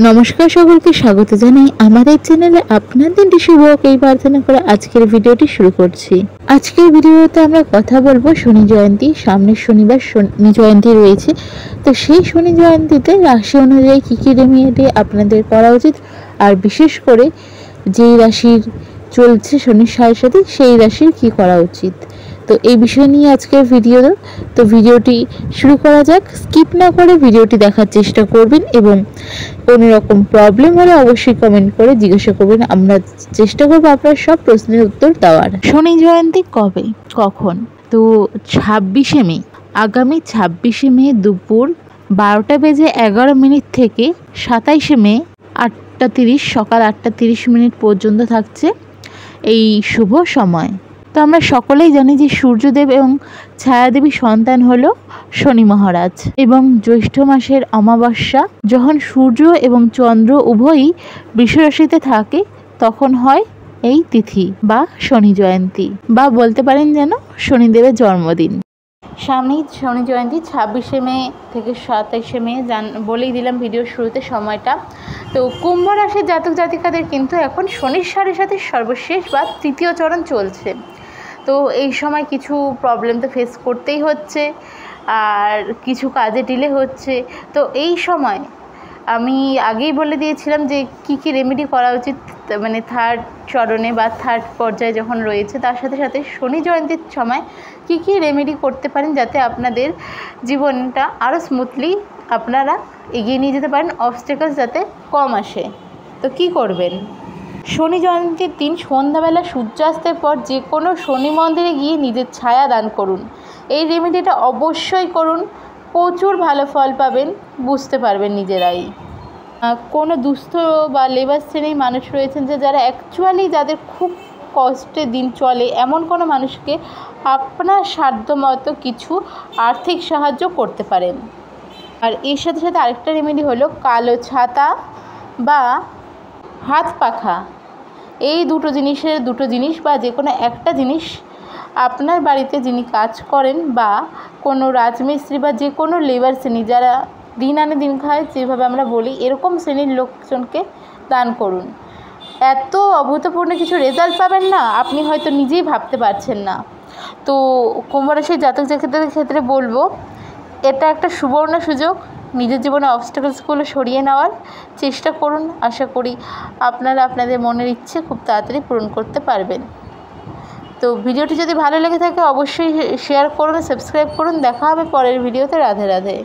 নমস্কার, সকলকে স্বাগত জানাই আমাদের চ্যানেলে। আপনার দিনটি শুভ হোক এই প্রার্থনা করে আজকের ভিডিওটি শুরু করছি। আজকের ভিডিওতে আমরা কথা বলবো শনি জয়ন্তী। সামনের শনিবার শনি জয়ন্তী রয়েছে, তো সেই শনি জয়ন্তীতে রাশি অনুযায়ী কী কী রেমেডি আপনাদের করা উচিত, আর বিশেষ করে যেই রাশির চলছে শনির সাড়ে সাথে সেই রাশির কী করা উচিত, তো এই বিষয় নিয়ে আজকের ভিডিও। তো ভিডিওটি শুরু করা যাক। স্কিপ না করে ভিডিওটি দেখার চেষ্টা করবেন এবং কোনো রকম প্রবলেম হলে অবশ্যই কমেন্ট করে জিজ্ঞাসা করবেন। আমরা চেষ্টা করবো আপনার সব প্রশ্নের উত্তর দেওয়ার। শনি জয়ন্তী কবে, কখন? তো 26শে মে, আগামী 26শে মে দুপুর 12:11 থেকে 27শে মে 8:30 সকাল 8:30 পর্যন্ত থাকছে এই শুভ সময়। তো আমরা সকলেই জানি যে সূর্যদেব এবং ছায়াদেবী সন্তান হলো শনি মহারাজ, এবং জ্যৈষ্ঠ মাসের অমাবস্যা যখন সূর্য এবং চন্দ্র উভয়ই বৃষ রাশিতে থাকে তখন হয় এই তিথি বা শনি জয়ন্তী, বা বলতে পারেন যেন শনিদেবের জন্মদিন। সামনেই শনি জয়ন্তী 26শে মে থেকে 27শে মে, বলেই দিলাম ভিডিওর শুরুতে সময়টা। তো কুম্ভ রাশির জাতক জাতিকাদের কিন্তু এখন শনির সাথে সর্বশেষ বা তৃতীয় চরণ চলছে। তো এই সময় কিছু প্রবলেম তো ফেস করতেই হচ্ছে, আর কিছু কাজে ডিলে হচ্ছে। তো এই সময় আমি আগেই বলে দিয়েছিলাম যে কি কি রেমেডি করা উচিত, মানে থার্ড চরণে বা থার্ড পর্যায়ে যখন রয়েছে, তার সাথে সাথে শনি জয়ন্তীর সময় কি কি রেমেডি করতে পারেন যাতে আপনাদের জীবনটা আরও স্মুথলি আপনারা এগিয়ে নিয়ে যেতে পারেন, অবস্টেকলস যাতে কম আসে। তো কি করবেন? শনি জয়ন্তীর দিন সন্ধ্যাবেলা সূর্যাস্তের পর যে কোনো শনি মন্দিরে গিয়ে নিজের ছায়া দান করুন। এই রেমেডিটা অবশ্যই করুন, প্রচুর ভালো ফল পাবেন, বুঝতে পারবেন নিজেরাই। কোনো দুস্থ বা লেবার শ্রেণীর মানুষ রয়েছেন যে যারা অ্যাকচুয়ালি যাদের খুব কষ্টে দিন চলে, এমন কোনো মানুষকে আপনার সাধ্যমতো কিছু আর্থিক সাহায্য করতে পারেন। আর এর সাথে সাথে আরেকটা রেমেডি হলো কালো ছাতা বা হাত পাখা। এই দুটো জিনিস বা যে কোনো একটা জিনিস আপনার বাড়িতে যিনি কাজ করেন বা কোনো রাজমিস্ত্রি বা যে কোনো লেবার শ্রেণী যারা দিন আনে দিন খায় যেভাবে আমরা বলি, এরকম শ্রেণীর লোকজনকে দান করুন। এত অভূতপূর্ণ কিছু রেজাল্ট পাবেন না, আপনি হয়তো নিজেই ভাবতে পারছেন না। তো কুম্ভ রাশির জাতক জাতিকাদের ক্ষেত্রে বলবো, এটা একটা সুবর্ণ সুযোগ, নিজের জীবনে অবস্টাকলসগুলো সরিয়ে নেওয়ার চেষ্টা করুন। আশা করি আপনারা আপনাদের মনের ইচ্ছে খুব তাড়াতাড়ি পূরণ করতে পারবেন। তো ভিডিওটি যদি ভালো লেগে থাকে অবশ্যই শেয়ার করুন, সাবস্ক্রাইব করুন। দেখা হবে পরের ভিডিওতে। রাধে রাধে।